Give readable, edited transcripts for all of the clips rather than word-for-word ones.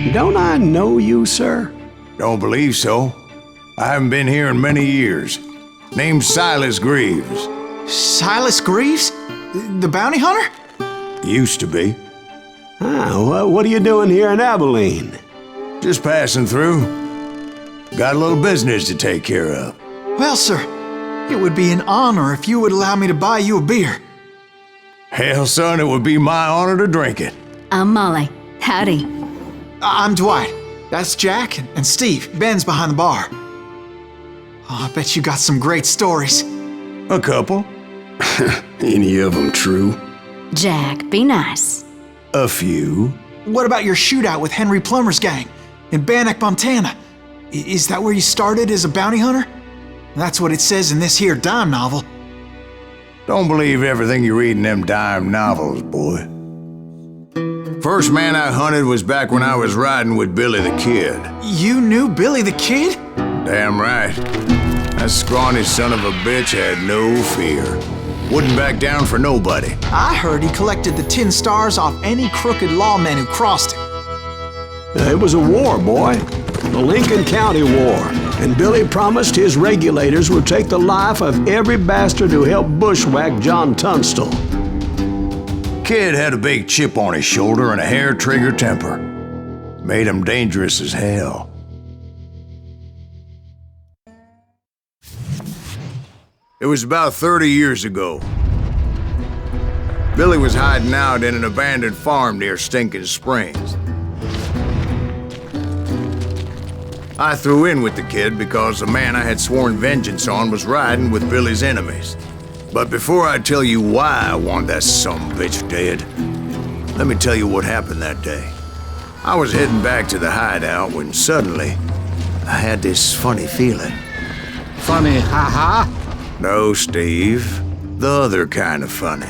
Don't I know you, sir? Don't believe so. I haven't been here in many years. Name's Silas Greaves. Silas Greaves? The bounty hunter? Used to be. What are you doing here in Abilene? Just passing through. Got a little business to take care of. Well, sir, it would be an honor if you would allow me to buy you a beer. Hell, son, it would be my honor to drink it. I'm Molly. Howdy. I'm Dwight. That's Jack and Steve. Ben's behind the bar. Oh, I bet you got some great stories. A couple. Any of them true? Jack, be nice. A few. What about your shootout with Henry Plummer's gang in Bannock, Montana? Is that where you started as a bounty hunter? That's what it says in this here dime novel. Don't believe everything you read in them dime novels, boy. First man I hunted was back when I was riding with Billy the Kid. You knew Billy the Kid? Damn right. That scrawny son of a bitch had no fear. Wouldn't back down for nobody. I heard he collected the 10 stars off any crooked lawman who crossed him. It was a war, boy. The Lincoln County War. And Billy promised his regulators would take the life of every bastard who helped bushwhack John Tunstall. Kid had a big chip on his shoulder and a hair-trigger temper. Made him dangerous as hell. It was about 30 years ago. Billy was hiding out in an abandoned farm near Stinking Springs. I threw in with the kid because the man I had sworn vengeance on was riding with Billy's enemies. But before I tell you why I want that sumbitch dead, let me tell you what happened that day. I was heading back to the hideout when suddenly I had this funny feeling. Funny, ha-ha? No, Steve. The other kind of funny.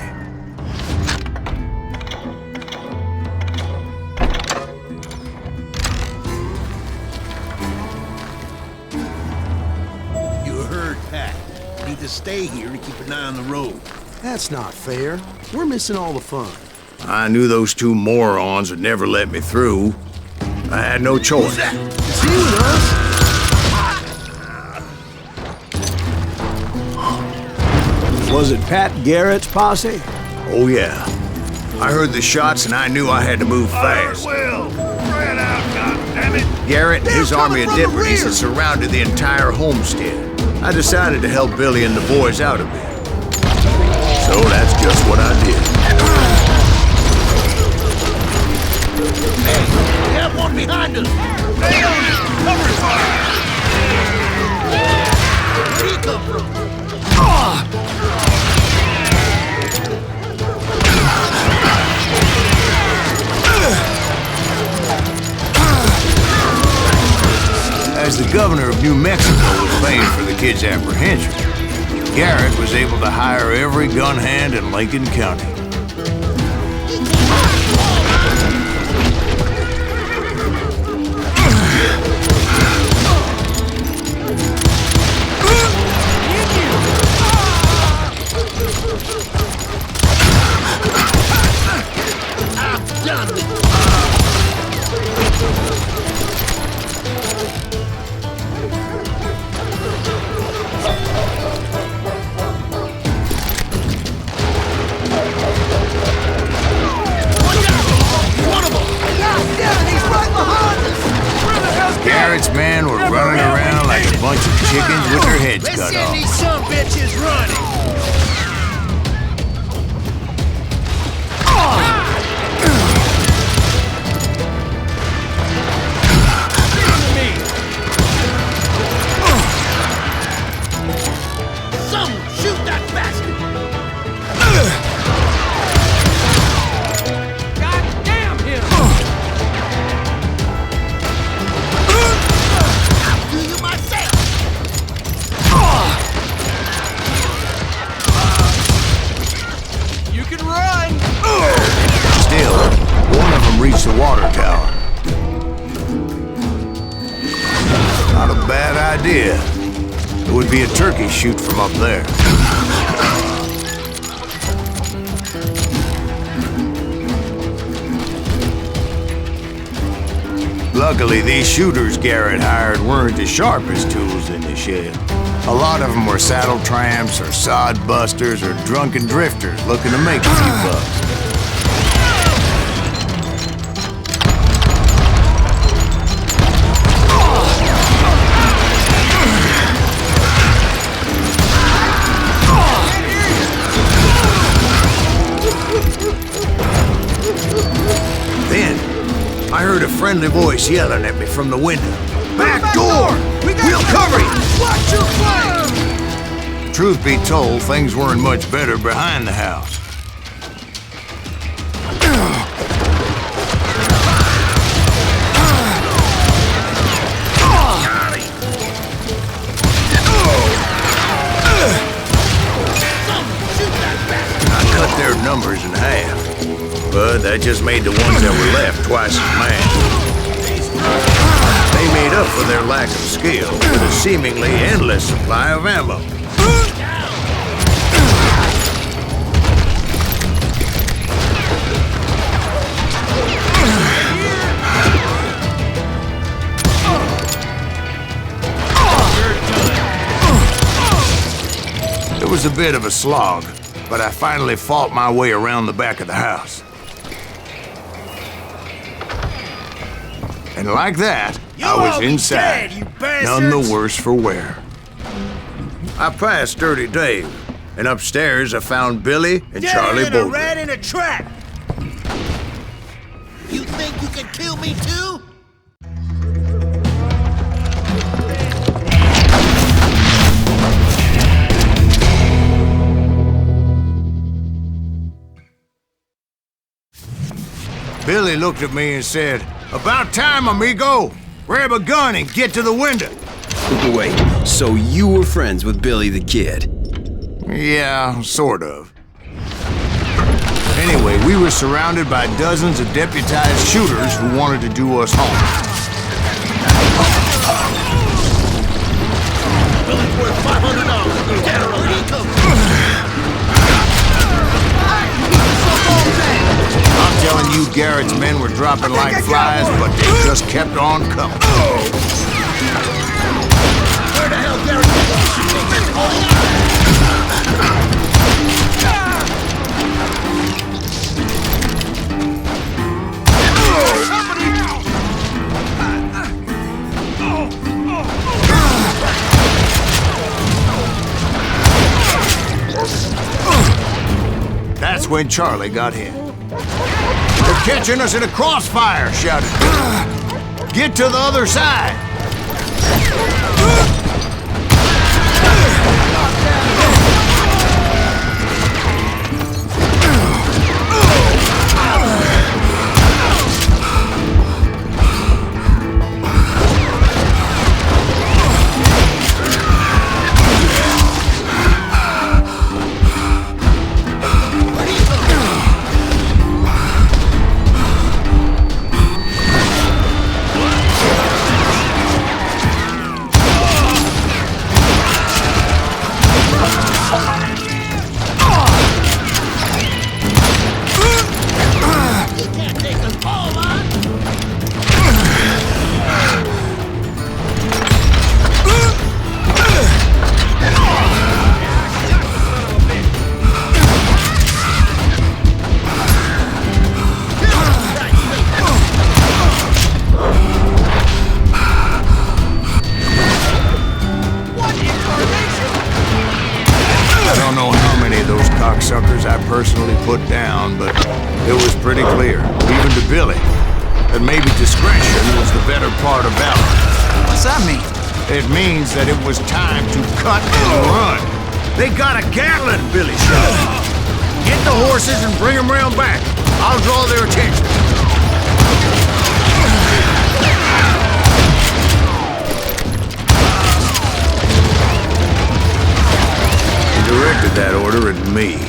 You heard Pat. Need to stay here to keep an eye on the road. That's not fair. We're missing all the fun. I knew those two morons would never let me through. I had no choice. It's you and us. Was it Pat Garrett's posse? Oh, yeah. I heard the shots and I knew I had to move fast. Spread out, goddammit! Garrett and his army of deputies had surrounded the entire homestead. I decided to help Billy and the boys out a bit. So that's just what I did. Hey, we have one behind us! Stay on it! Cover fire! Where'd he come from? As the governor of New Mexico was paying for the kid's apprehension, Garrett was able to hire every gun hand in Lincoln County. Garrett's men were running around like a bunch of chickens with their heads cut off. Let's send these sumbitches running! Someone shoot that bastard! God damn him! I'll do you myself! You can run! Still, one of them reached the water tower. Not a bad idea. It would be a turkey shoot from up there. Luckily, these shooters Garrett hired weren't the sharpest tools in the shed. A lot of them were saddle tramps or sod busters or drunken drifters looking to make a few bucks. I heard a friendly voice yelling at me from the window. Back door! We'll cover you! Watch your fire! Truth be told, things weren't much better behind the house. I cut their numbers in half. But that just made the ones that were left twice as mad. They made up for their lack of skill with a seemingly endless supply of ammo. It was a bit of a slog, but I finally fought my way around the back of the house. And like that, I was inside, none the worse for wear. I passed Dirty Dave, and upstairs I found Billy and Charlie a Bolton. rat in a trap! You think you can kill me too? Billy looked at me and said, "About time, amigo! Grab a gun and get to the window!" Wait, so you were friends with Billy the Kid? Yeah, sort of. Anyway, we were surrounded by dozens of deputized shooters who wanted to do us harm. Billy's worth $500. General, he comes. I'm telling you, Garrett's men were dropping like flies, but they just kept on coming. Where the hell, Garrett? That's when Charlie got hit. "They're catching us in a crossfire!" shouted Billy. "Get to the other side!" Suckers I personally put down, but it was pretty clear, even to Billy, that maybe discretion was the better part of valor. What's that mean? It means that it was time to cut and run. They got a Gatling, Billy shouted. "Get the horses and bring them round back. I'll draw their attention." He directed that order at me.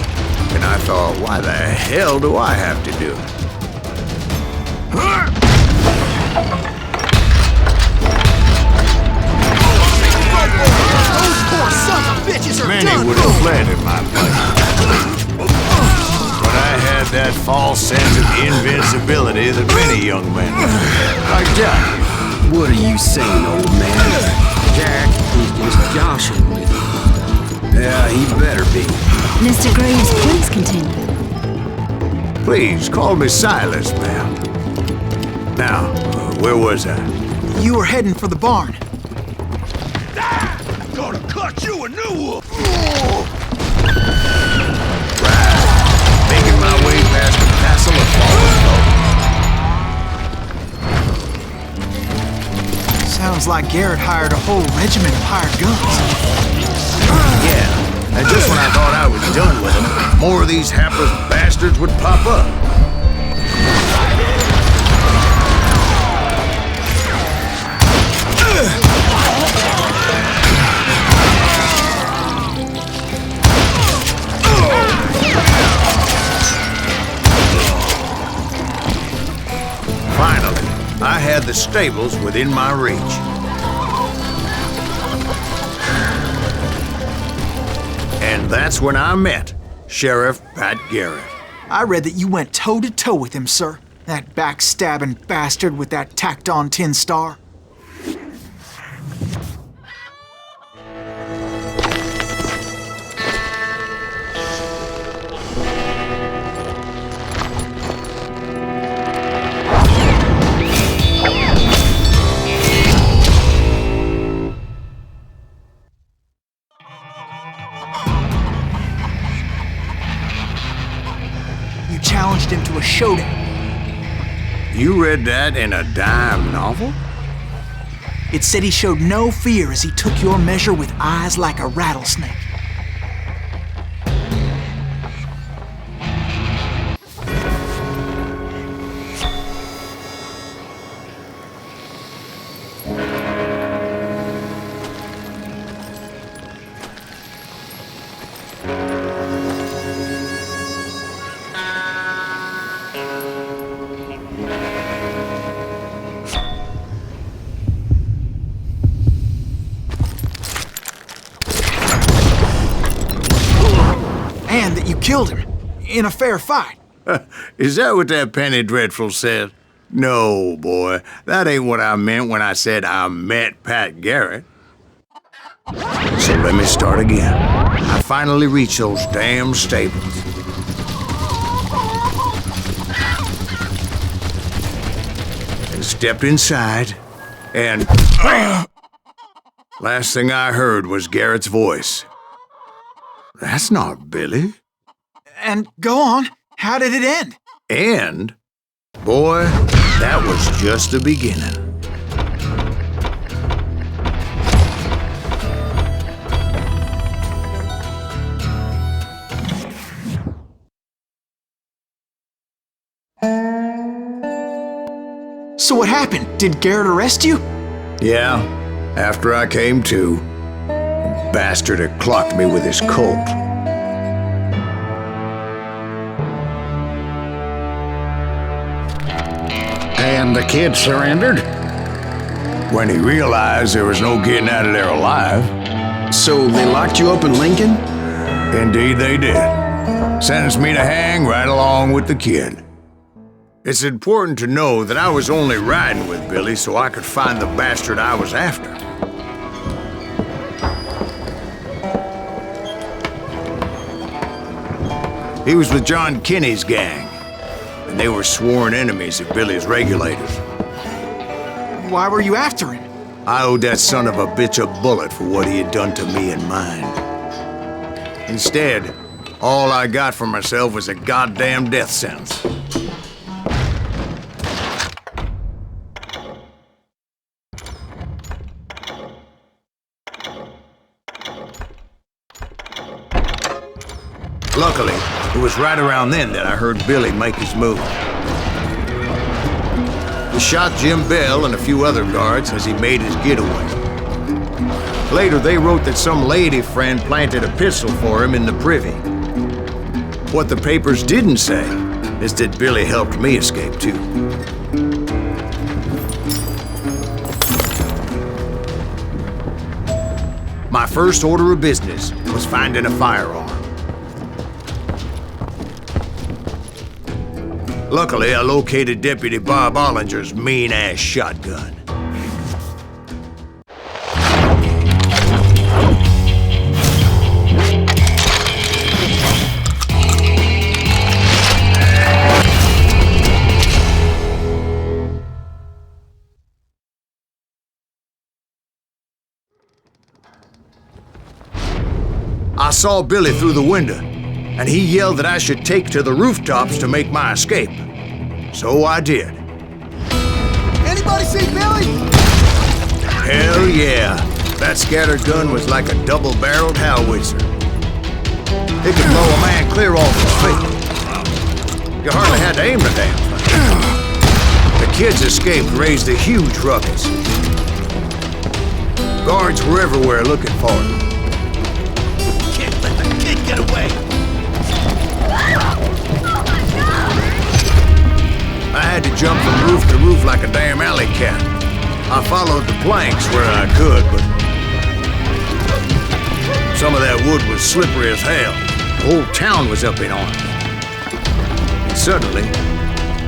And I thought, why the hell do I have to do it? Those poor sons of bitches are Many done would have fled in my place. But I had that false sense of invincibility that many young men have. I tell you. What are you saying, old man? Jack, he's just joshing with you. Yeah, he better be. Mr. Greaves, please continue. Please, call me Silas, ma'am. Now, where was I? You were heading for the barn. Gonna cut you a new one. Making my way past the castle of fallen foes. Sounds like Garrett hired a whole regiment of hired guns. Yeah, and just when I thought I was done with them, more of these hapless bastards would pop up. Finally, I had the stables within my reach. And that's when I met Sheriff Pat Garrett. I read that you went toe-to-toe with him, sir. That backstabbing bastard with that tacked-on tin star. You challenged him to a showdown. You read that in a dime novel? It said he showed no fear as he took your measure with eyes like a rattlesnake. And that you killed him in a fair fight. Is that what that Penny Dreadful said? No, boy. That ain't what I meant when I said I met Pat Garrett. So let me start again. I finally reached those damn stables. And stepped inside, and... Last thing I heard was Garrett's voice. That's not Billy. And go on, how did it end? And, boy, that was just the beginning. So what happened? Did Garrett arrest you? Yeah, after I came to, the bastard had clocked me with his Colt. And the kid surrendered? When he realized there was no getting out of there alive. So they locked you up in Lincoln? Indeed they did. Sentenced me to hang right along with the kid. It's important to know that I was only riding with Billy so I could find the bastard I was after. He was with John Kinney's gang, and they were sworn enemies of Billy's regulators. Why were you after him? I owed that son of a bitch a bullet for what he had done to me and mine. Instead, all I got for myself was a goddamn death sentence. Luckily, it was right around then that I heard Billy make his move. He shot Jim Bell and a few other guards as he made his getaway. Later, they wrote that some lady friend planted a pistol for him in the privy. What the papers didn't say is that Billy helped me escape too. My first order of business was finding a firearm. Luckily, I located Deputy Bob Ollinger's mean-ass shotgun. I saw Billy through the window, and he yelled that I should take to the rooftops to make my escape. So I did. Anybody see Billy? Hell yeah. That scattered gun was like a double-barreled howitzer. It could blow a man clear off his feet. You hardly had to aim the damn thing. The kids escaped raised a huge ruckus. Guards were everywhere looking for him. Can't let the kid get away. I had to jump from roof to roof like a damn alley cat. I followed the planks where I could, but some of that wood was slippery as hell. The whole town was up in arms. And suddenly,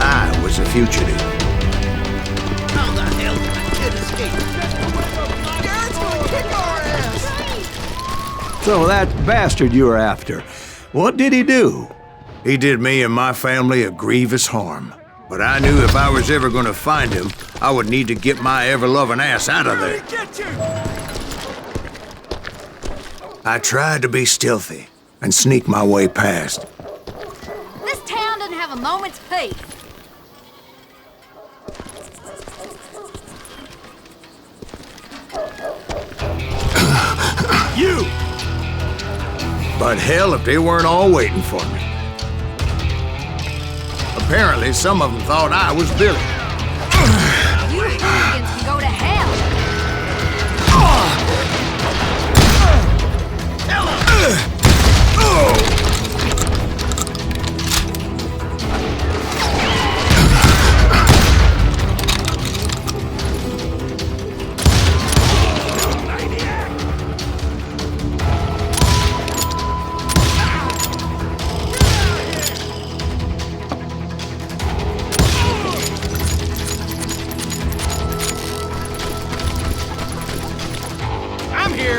I was a fugitive. How the hell did the kid escape? Jared's gonna kick our ass! So that bastard you were after, what did he do? He did me and my family a grievous harm. But I knew if I was ever gonna find him, I would need to get my ever-loving ass out of there. I tried to be stealthy and sneak my way past. This town doesn't have a moment's peace. You! But hell if they weren't all waiting for me. Apparently, some of them thought I was Billy. You hooligans can go to hell.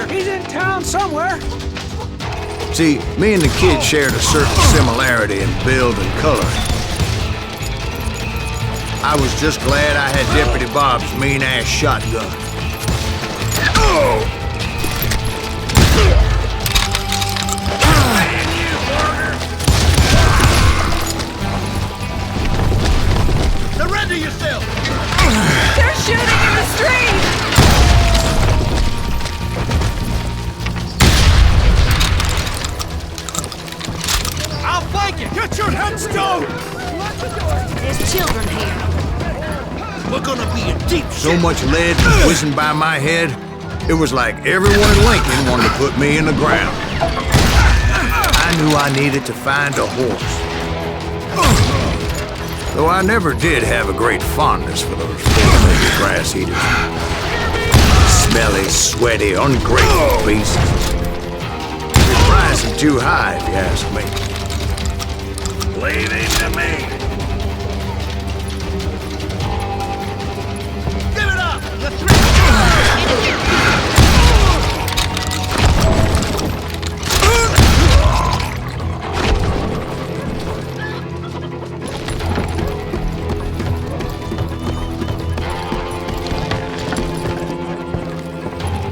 He's in town somewhere. See, me and the kid shared a certain similarity in build and color. I was just glad I had Deputy Bob's mean-ass shotgun. Surrender yourself! They're shooting in the street! I'll flank you! Get your headstone! There's children here. We're gonna be in deep So shit. much lead whizzing by my head, it was like everyone in Lincoln wanted to put me in the ground. I knew I needed to find a horse. Though I never did have a great fondness for those four-legged grass eaters. Smelly, sweaty, ungrateful beasts. They're rising too high, if you ask me. Leave it to me! Give it up! The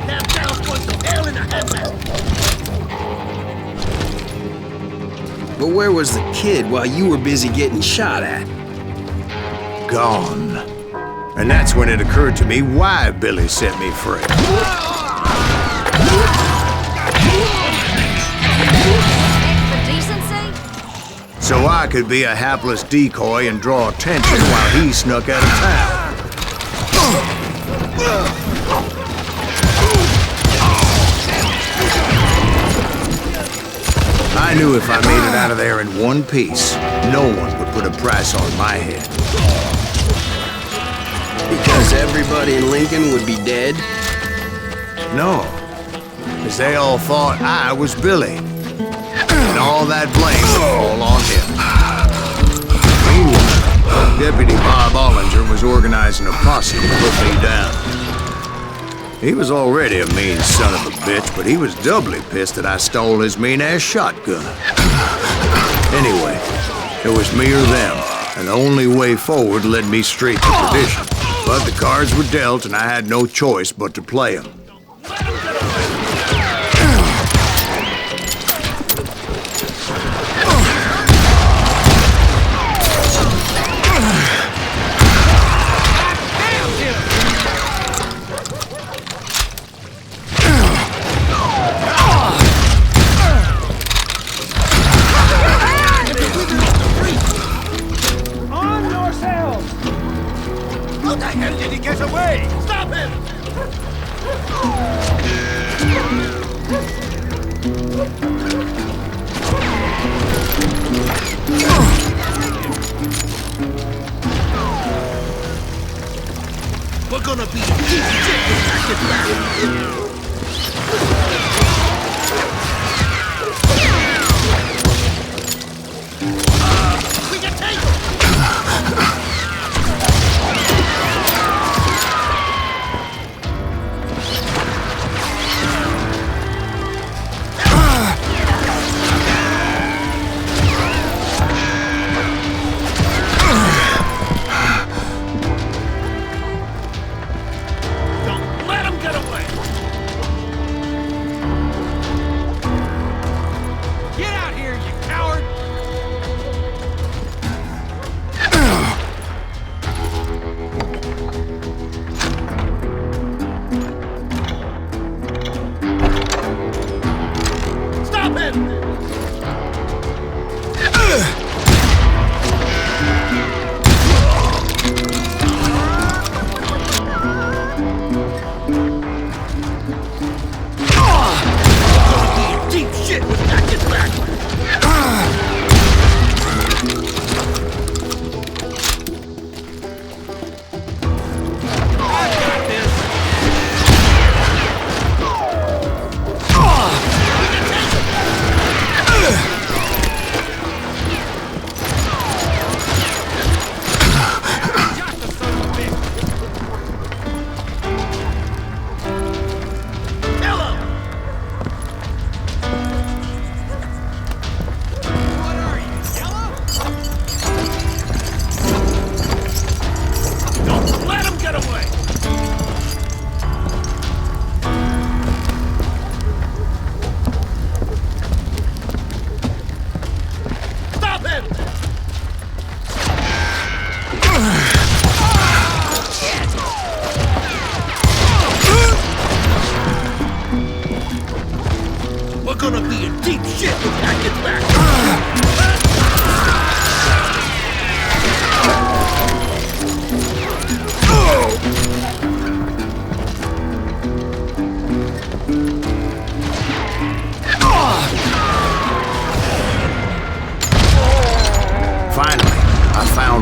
that town's going to hell in a headlight! But where was the kid while you were busy getting shot at? Gone. And that's when it occurred to me why Billy set me free. For decency? So I could be a hapless decoy and draw attention while he snuck out of town. I knew if I made it out of there in one piece, no one would put a price on my head. Because everybody in Lincoln would be dead? No, because they all thought I was Billy. And all that blame would fall on him. Meanwhile, Deputy Bob Ollinger was organizing a posse to put me down. He was already a mean son of a bitch, but he was doubly pissed that I stole his mean-ass shotgun. Anyway, it was me or them, and the only way forward led me straight to perdition. But the cards were dealt, and I had no choice but to play them. How the hell did he get away? Stop him! We're gonna be a piece of shit when that gets back. We can take him!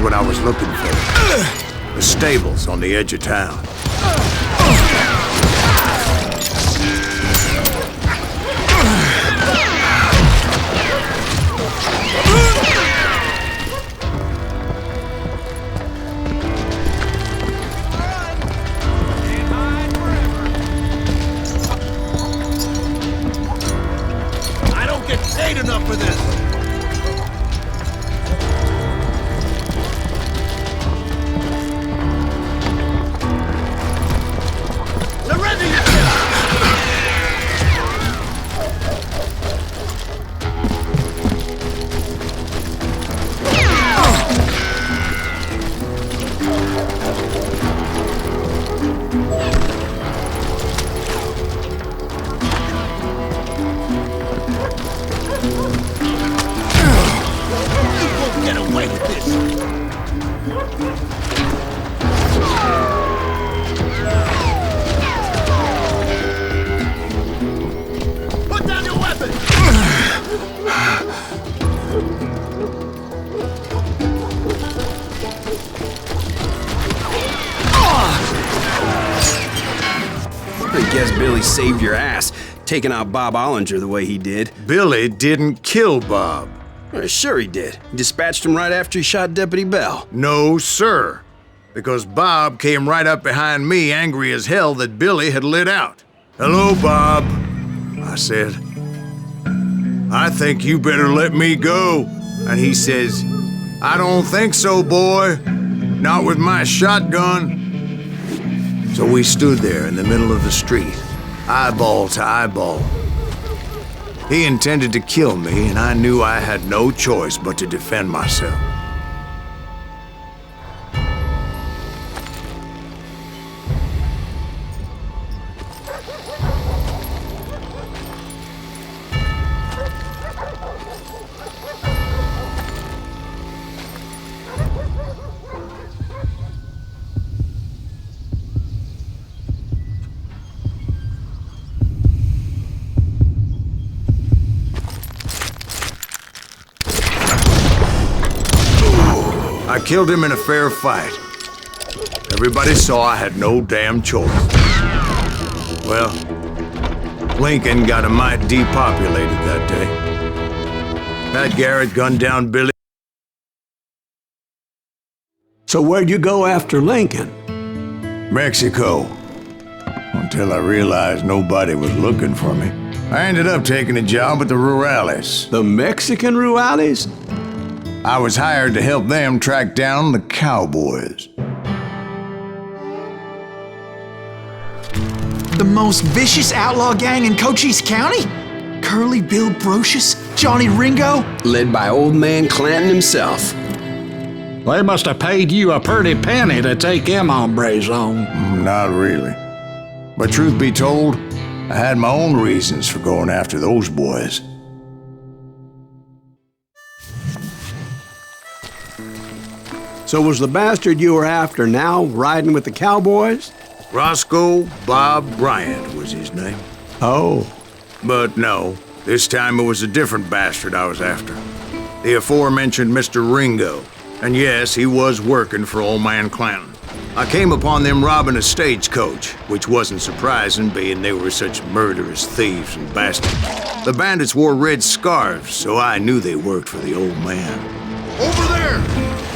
What I was looking for. The stables on the edge of town. I don't get paid enough for this. I guess Billy saved your ass, taking out Bob Ollinger the way he did. Billy didn't kill Bob. Sure he did. He dispatched him right after he shot Deputy Bell. No, sir. Because Bob came right up behind me, angry as hell that Billy had lit out. "Hello, Bob," I said. "I think you better let me go." And he says, "I don't think so, boy. Not with my shotgun." So we stood there in the middle of the street, eyeball to eyeball. He intended to kill me, and I knew I had no choice but to defend myself. I killed him in a fair fight. Everybody saw I had no damn choice. Well, Lincoln got a mite depopulated that day. Pat Garrett gunned down Billy. So where'd you go after Lincoln? Mexico. Until I realized nobody was looking for me. I ended up taking a job at the Rurales. The Mexican Rurales? I was hired to help them track down the cowboys. The most vicious outlaw gang in Cochise County? Curly Bill Brocious? Johnny Ringo? Led by old man Clanton himself. They must have paid you a pretty penny to take them hombres on. Not really. But truth be told, I had my own reasons for going after those boys. So was the bastard you were after now riding with the cowboys? Roscoe Bob Bryant was his name. Oh. But no, this time it was a different bastard I was after. The aforementioned Mr. Ringo. And yes, he was working for old man Clanton. I came upon them robbing a stagecoach, which wasn't surprising, being they were such murderous thieves and bastards. The bandits wore red scarves, so I knew they worked for the old man. Over there!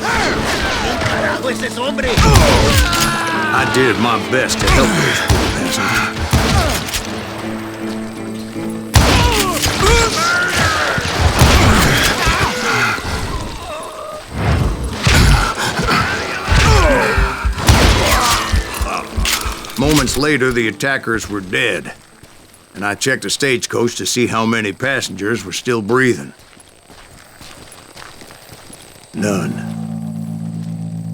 There! ¡Carajo es ese hombre! I did my best to help those poor bastards. Moments later, the attackers were dead, and I checked the stagecoach to see how many passengers were still breathing. None.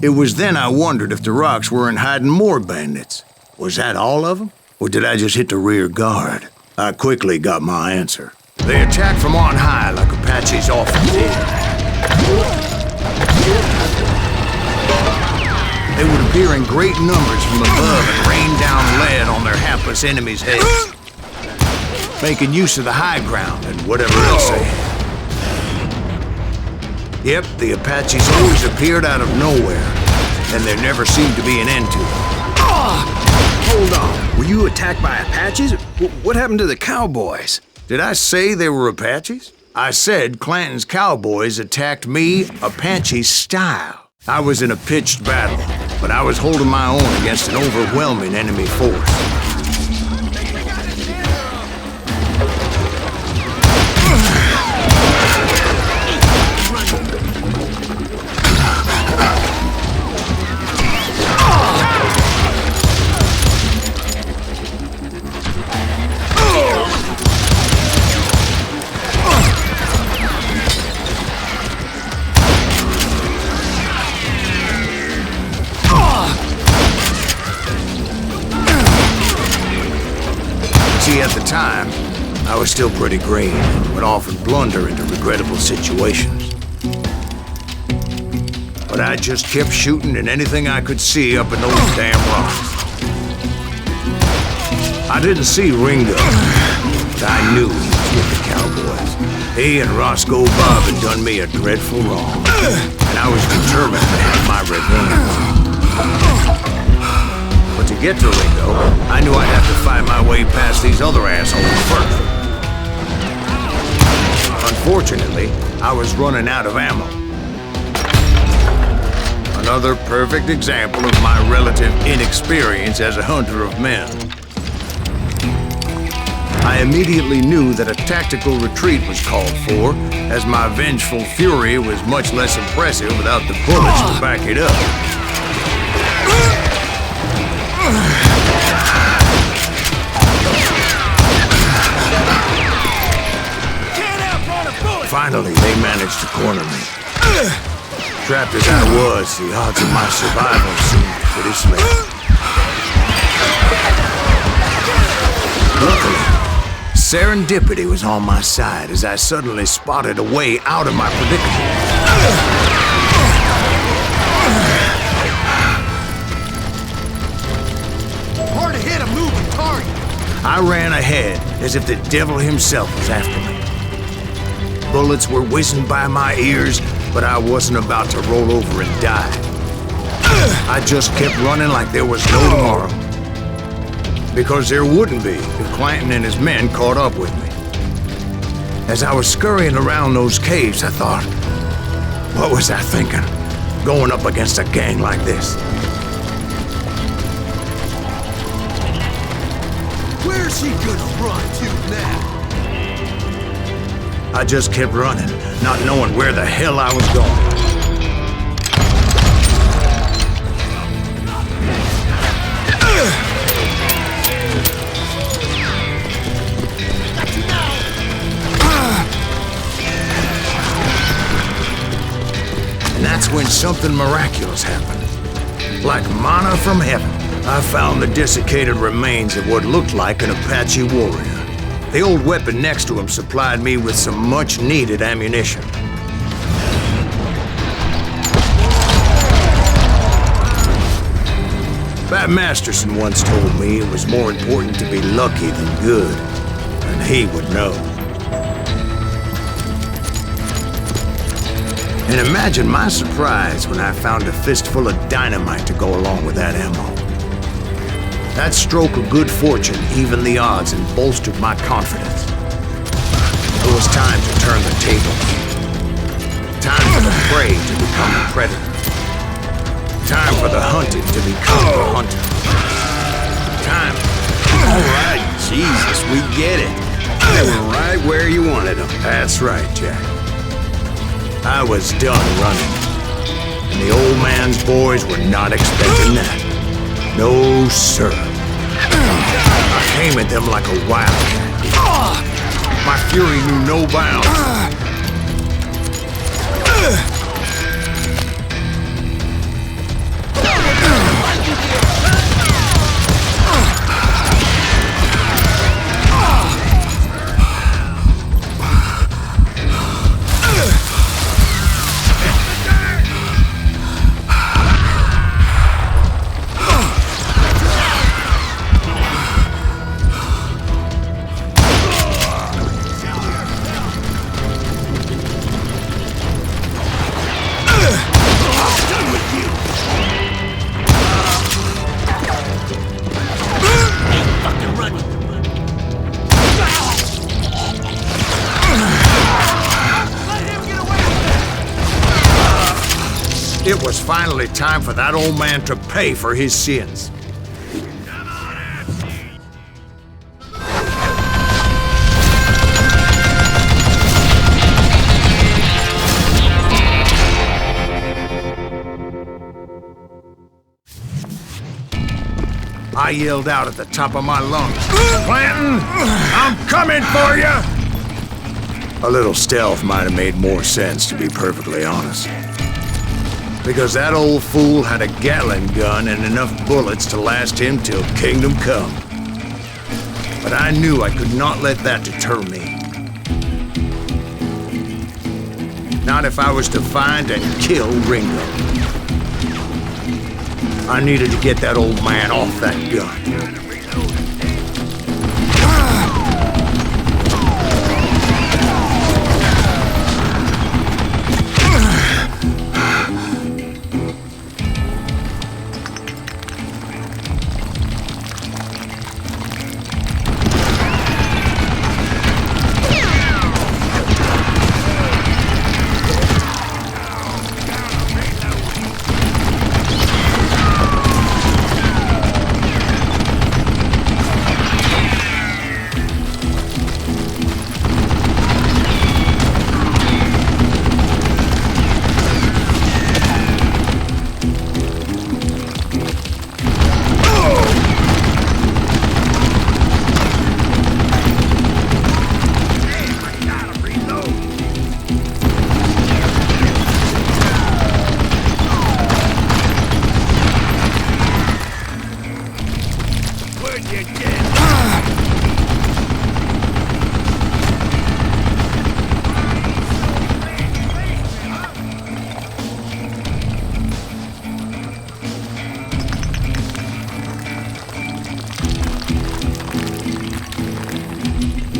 It was then I wondered if the rocks weren't hiding more bandits. Was that all of them? Or did I just hit the rear guard? I quickly got my answer. They attacked from on high like Apaches often did. They would appear in great numbers from above and rain down lead on their hapless enemies' heads, making use of the high ground and whatever else they had. Yep, the Apaches always appeared out of nowhere, and there never seemed to be an end to them. Hold on. Were you attacked by Apaches? What happened to the cowboys? Did I say they were Apaches? I said Clanton's cowboys attacked me Apache style. I was in a pitched battle, but I was holding my own against an overwhelming enemy force. See, at the time, I was still pretty green and would often blunder into regrettable situations. But I just kept shooting at anything I could see up in those damn rocks. I didn't see Ringo, but I knew he was with the cowboys. He and Roscoe Bob had done me a dreadful wrong, and I was determined to have my revenge. But to get to Ringo, I knew I'd have to find my way past these other assholes first. Unfortunately, I was running out of ammo. Another perfect example of my relative inexperience as a hunter of men. I immediately knew that a tactical retreat was called for, as my vengeful fury was much less impressive without the bullets to back it up. Finally, they managed to corner me. Trapped as I was, the odds of my survival seemed pretty slim. Luckily, serendipity was on my side as I suddenly spotted a way out of my predicament. Hard to hit a moving target. I ran ahead as if the devil himself was after me. Bullets were whizzing by my ears, but I wasn't about to roll over and die. I just kept running like there was no tomorrow. Because there wouldn't be if Clanton and his men caught up with me. As I was scurrying around those caves, I thought, what was I thinking? Going up against a gang like this. Where's he gonna run to now? I just kept running, not knowing where the hell I was going. And that's when something miraculous happened. Like manna from heaven, I found the desiccated remains of what looked like an Apache warrior. The old weapon next to him supplied me with some much-needed ammunition. Bat Masterson once told me it was more important to be lucky than good, and he would know. And imagine my surprise when I found a fistful of dynamite to go along with that ammo. That stroke of good fortune evened the odds and bolstered my confidence. It was time to turn the table. Time for the prey to become the predator. Time for the hunted to become the hunter. Time. All right, Jesus, we get it. They were right where you wanted them. That's right, Jack. I was done running. And the old man's boys were not expecting that. No, sir. I came at them like a wildcat. My fury knew no bounds. It was finally time for that old man to pay for his sins. I yelled out at the top of my lungs, "Clanton, I'm coming for you!" A little stealth might have made more sense, to be perfectly honest. Because that old fool had a Gatling gun and enough bullets to last him till kingdom come. But I knew I could not let that deter me. Not if I was to find and kill Ringo. I needed to get that old man off that gun.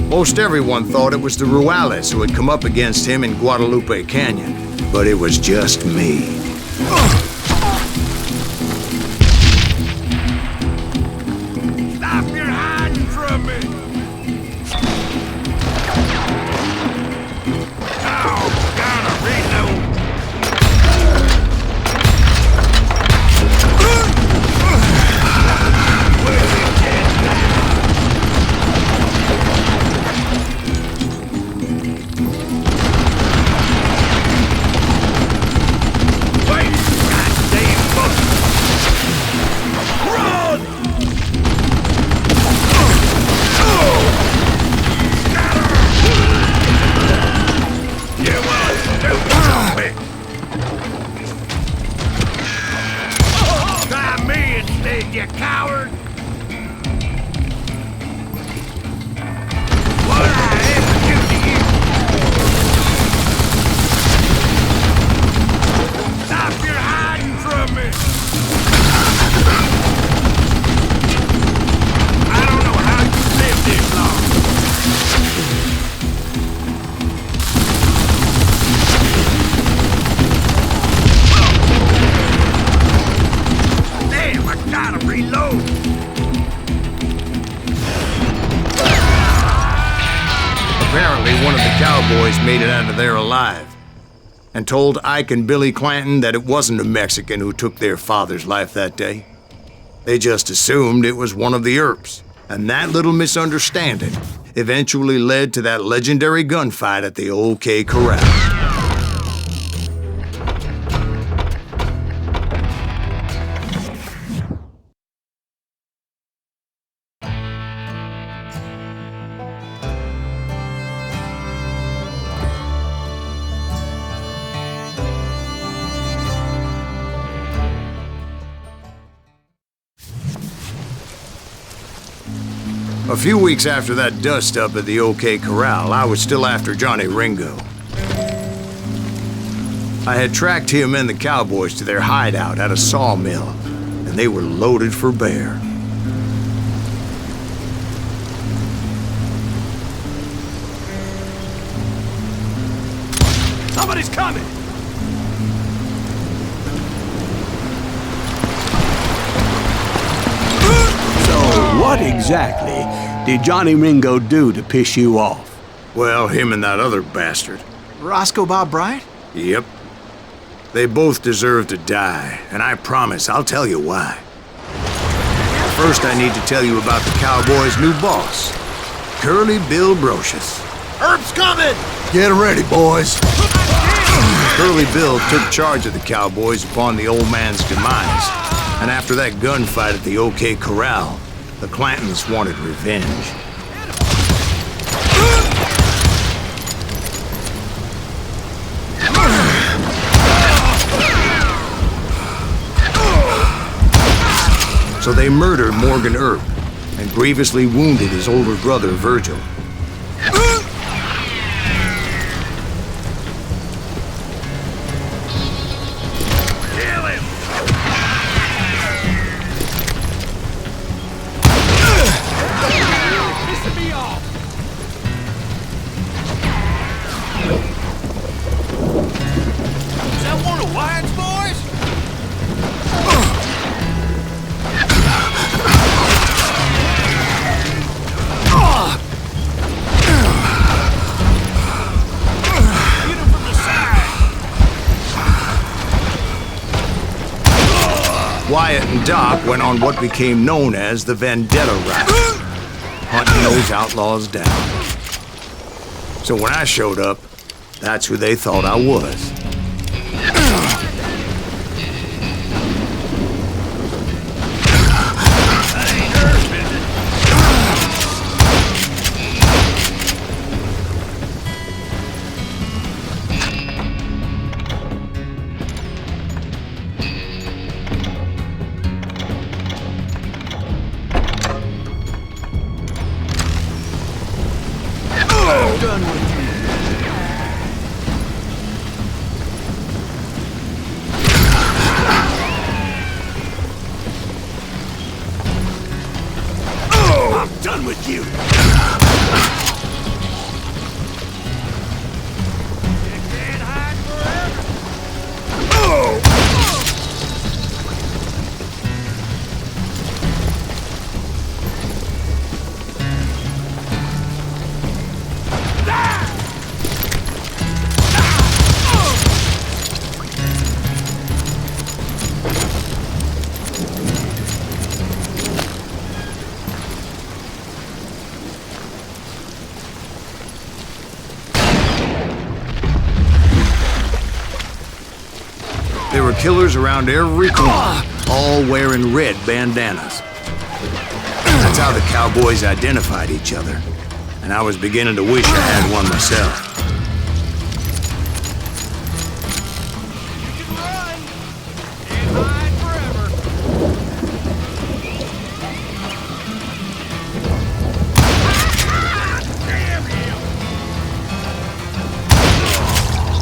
Most everyone thought it was the Juarez who had come up against him in Guadalupe Canyon, but it was just me. Stop your hiding from me! Oh, gotta reload! You coward! What I ever do to you? Stop your hiding from me! I don't know how you lived this long. Damn, I gotta reload! Apparently, one of the cowboys made it out of there alive and told Ike and Billy Clanton that it wasn't a Mexican who took their father's life that day. They just assumed it was one of the Earps, and that little misunderstanding eventually led to that legendary gunfight at the OK Corral. A few weeks after that dust-up at the OK Corral, I was still after Johnny Ringo. I had tracked him and the cowboys to their hideout at a sawmill, and they were loaded for bear. Somebody's coming! What exactly did Johnny Ringo do to piss you off? Well, him and that other bastard. Roscoe Bob Bryant? Yep. They both deserve to die, and I promise I'll tell you why. First, I need to tell you about the cowboys' new boss, Curly Bill Brocious. Herb's coming! Get ready, boys. Curly Bill took charge of the cowboys upon the old man's demise, and after that gunfight at the OK Corral, the Clantons wanted revenge. So they murdered Morgan Earp and grievously wounded his older brother, Virgil. Kill him! Pissing me off! Is that one of Wyatt's boys? Hit him from the side! Wyatt and Doc went on what became known as the Vendetta Route, hunting those outlaws down. So when I showed up, that's who they thought I was. That ain't hers, is it? I'm done with you. There were killers around every corner, all wearing red bandanas. That's how the cowboys identified each other, and I was beginning to wish I had one myself. You can run and hide forever.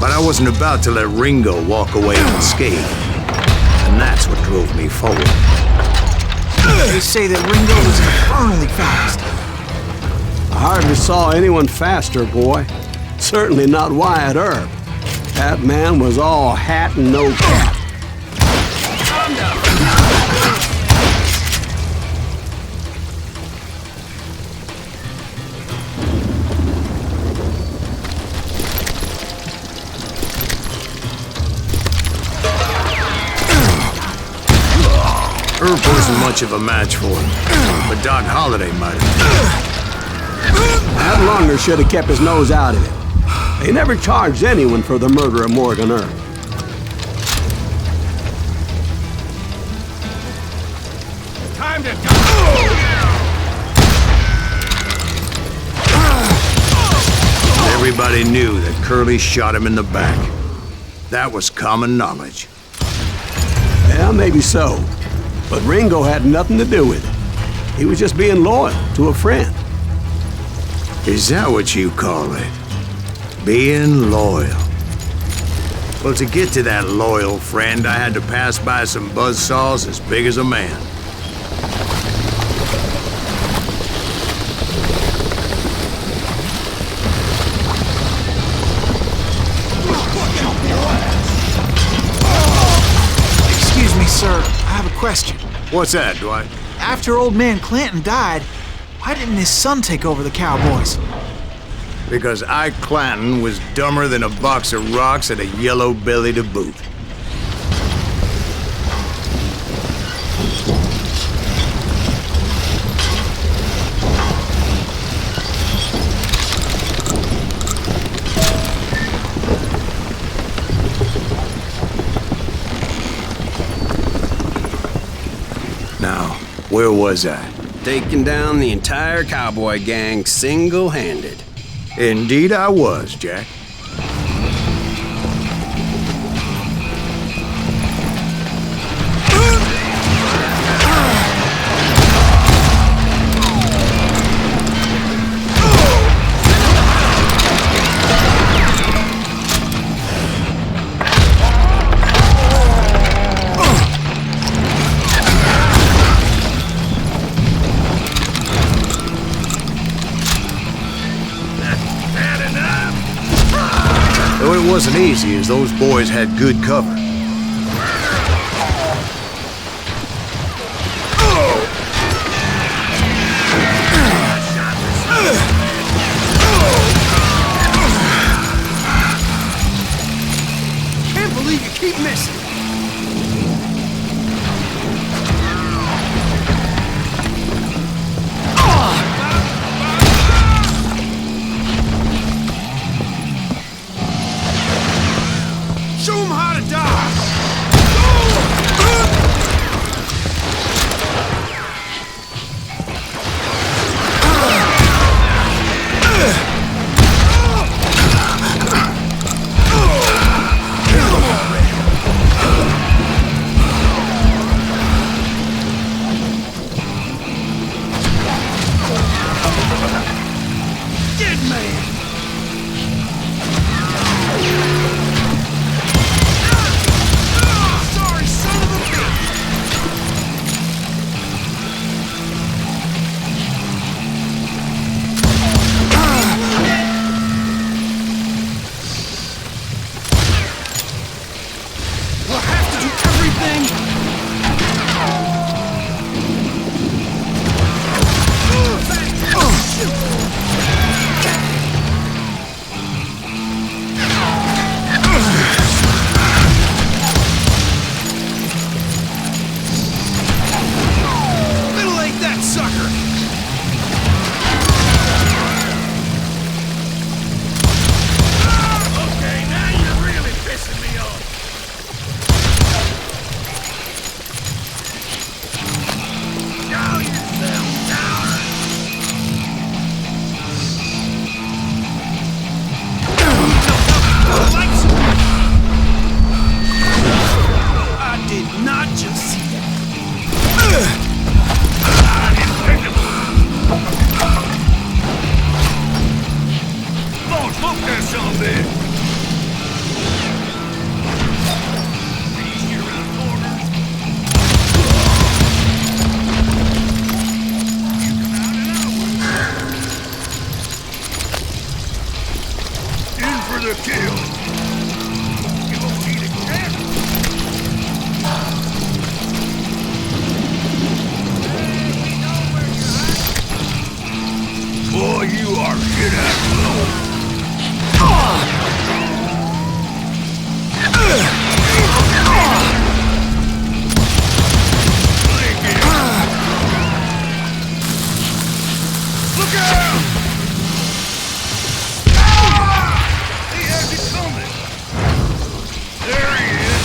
But I wasn't about to let Ringo walk away unscathed, and that's what drove me forward. They say that Ringo was infernally fast. I hardly saw anyone faster, boy. Certainly not Wyatt Earp. That man was all hat and no cap. Earp wasn't much of a match for him, but Doc Holliday might have. That Longer should have kept his nose out of it. They never charged anyone for the murder of Morgan Earp. Time to go. Everybody knew that Curly shot him in the back. That was common knowledge. Yeah, maybe so. But Ringo had nothing to do with it. He was just being loyal to a friend. Is that what you call it? Being loyal? Well, to get to that loyal friend, I had to pass by some buzzsaws as big as a man. Excuse me, sir. I have a question. What's that, Dwight? After old man Clanton died, why didn't his son take over the Cowboys? Because Ike Clanton was dumber than a box of rocks and a yellow belly to boot. Now, where was I? Taking down the entire cowboy gang single-handed. Indeed I was, Jack. Though it wasn't easy, as those boys had good cover. Can't believe you keep missing. Show 'em how to die. you are shithead alone. Look out! He has it coming. There he is.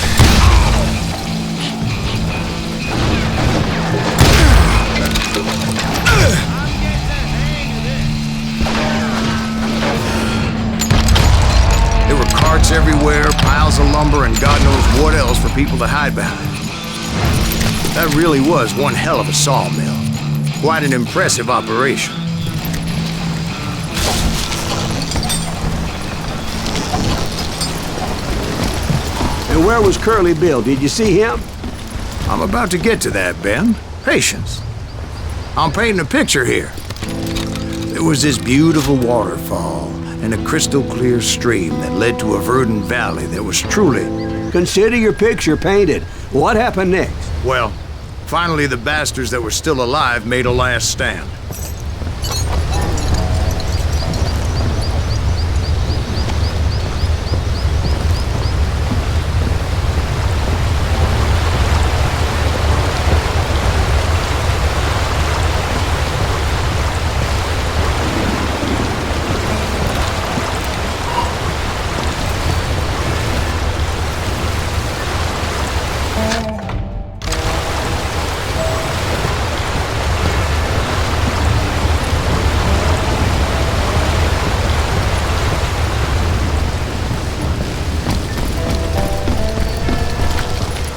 There were carts everywhere, piles of lumber, and God knows what else for people to hide behind. That really was one hell of a sawmill. Quite an impressive operation. And where was Curly Bill? Did you see him? I'm about to get to that, Ben. Patience. I'm painting a picture here. There was this beautiful waterfall and a crystal clear stream that led to a verdant valley that was truly... Consider your picture painted. What happened next? Well, finally the bastards that were still alive made a last stand.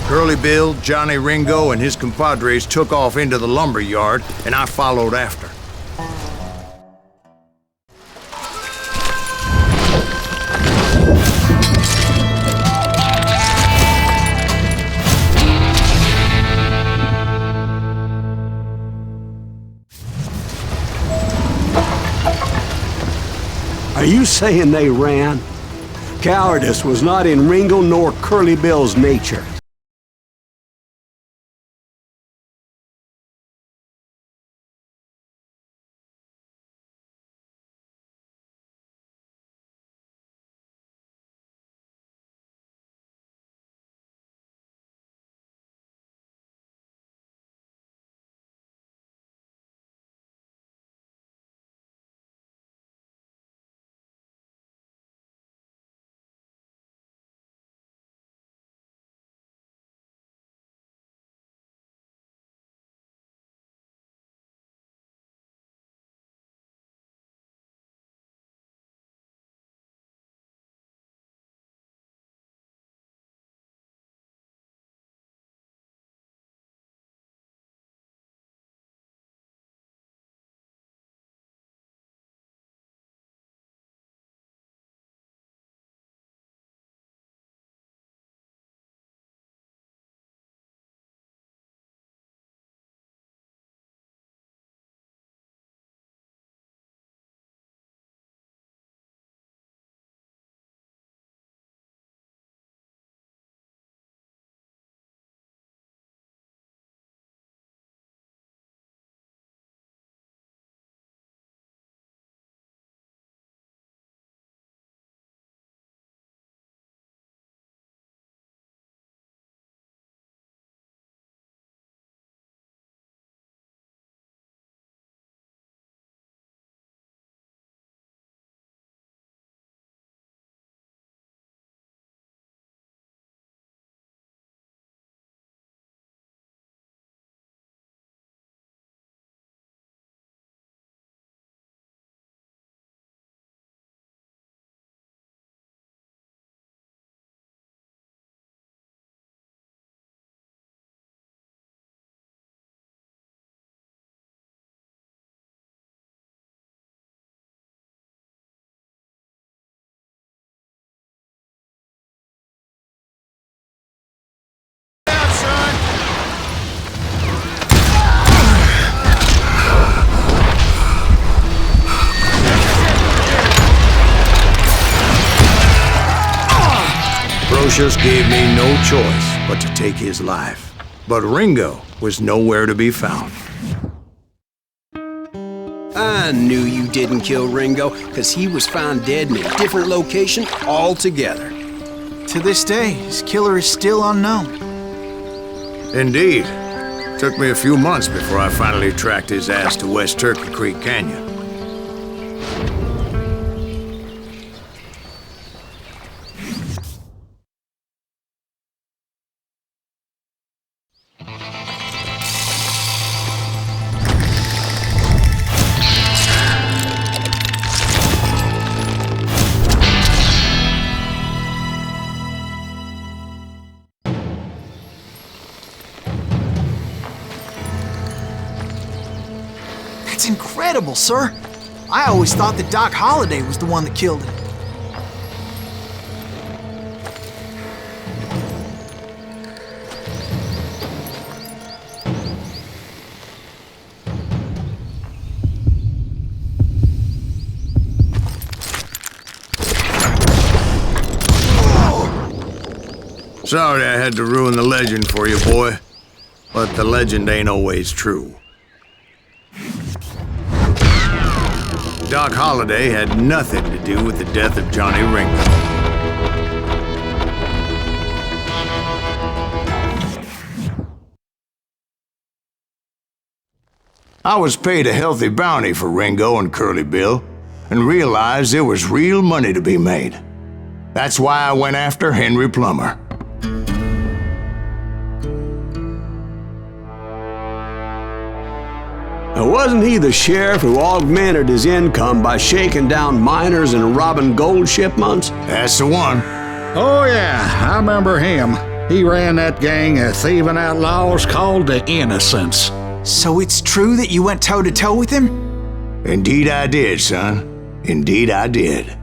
Curly Bill, Johnny Ringo, and his compadres took off into the lumber yard, and I followed after. Are you saying they ran? Cowardice was not in Ringo nor Curly Bill's nature. Just gave me no choice but to take his life. But Ringo was nowhere to be found. I knew you didn't kill Ringo, because he was found dead in a different location altogether. To this day, his killer is still unknown. Indeed. Took me a few months before I finally tracked his ass to West Turkey Creek Canyon. That's incredible, sir. I always thought that Doc Holliday was the one that killed him. Sorry I had to ruin the legend for you, boy. But the legend ain't always true. Doc Holliday had nothing to do with the death of Johnny Ringo. I was paid a healthy bounty for Ringo and Curly Bill, and realized there was real money to be made. That's why I went after Henry Plummer. Wasn't he the sheriff who augmented his income by shaking down miners and robbing gold shipments? That's the one. Oh, yeah, I remember him. He ran that gang of thieving outlaws called the Innocents. So it's true that you went toe-to-toe with him? Indeed I did, son. Indeed I did.